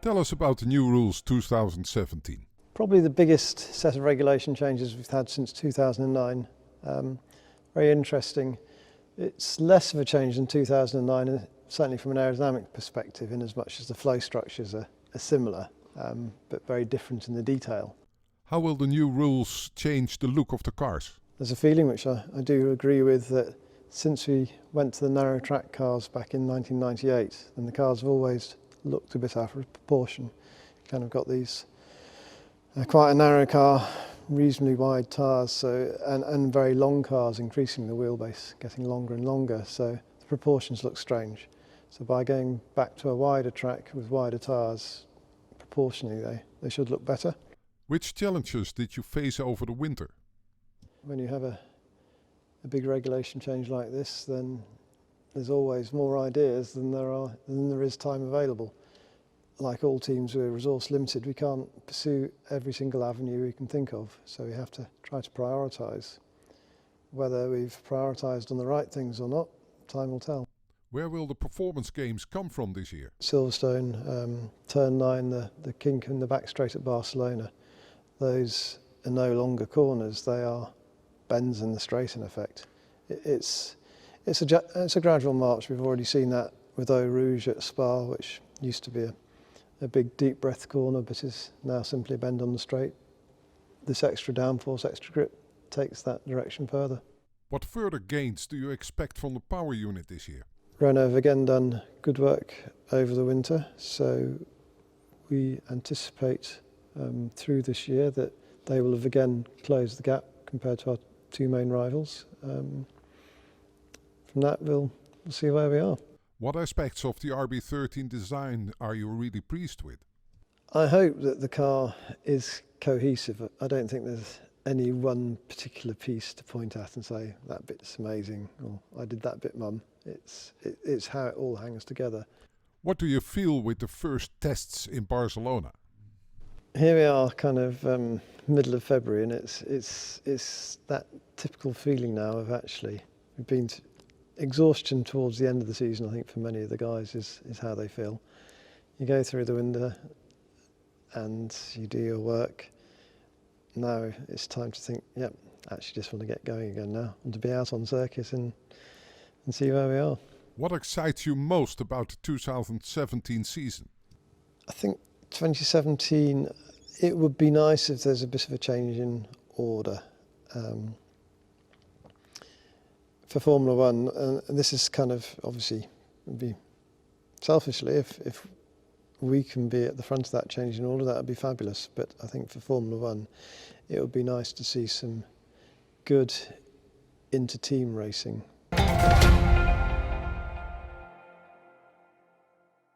Tell us about the new rules 2017. Probably the biggest set of regulation changes we've had since 2009. Very interesting. It's less of a change than 2009, certainly from an aerodynamic perspective, in as much as the flow structures are similar, but very different in the detail. How will the new rules change the look of the cars? There's a feeling, which I do agree with, that since we went to the narrow track cars back in 1998, then the cars have always looked a bit out of proportion. Kind of got these quite a narrow car, reasonably wide tyres, and very long cars, increasing the wheelbase, getting longer and longer, so the proportions look strange. So by going back to a wider track with wider tyres, proportionally they should look better. Which challenges did you face over the winter? When you have a big regulation change like this, then there's always more ideas than there is time available. Like all teams, we're resource limited. We can't pursue every single avenue we can think of, so we have to try to prioritise. Whether we've prioritised on the right things or not, time will tell. Where will the performance games come from this year? Silverstone, Turn 9, the kink in the back straight at Barcelona. Those are no longer corners, they are bends in the straight in effect. It's a gradual march. We've already seen that with Eau Rouge at Spa, which used to be a big deep breath corner, but is now simply a bend on the straight. This extra downforce, extra grip takes that direction further. What further gains do you expect from the power unit this year? Renault have again done good work over the winter, so we anticipate through this year that they will have again closed the gap compared to our two main rivals. From that we'll see where we are. What aspects of the RB13 design are you really pleased with? I hope that the car is cohesive. I don't think there's any one particular piece to point at and say, that bit's amazing, or I did that bit, Mum. It's how it all hangs together. What do you feel with the first tests in Barcelona? Here we are, kind of middle of February, and it's that typical feeling now of actually we've been to exhaustion towards the end of the season. I think for many of the guys is how they feel. You go through the winter and you do your work. Now it's time to think, yep, actually just want to get going again now, and to be out on circuit and see where we are. What excites you most about the 2017 season? I think 2017, it would be nice if there's a bit of a change in order. For Formula One, and this is kind of obviously would be selfishly, if we can be at the front of that change in order, that would be fabulous. But I think for Formula One, it would be nice to see some good inter-team racing.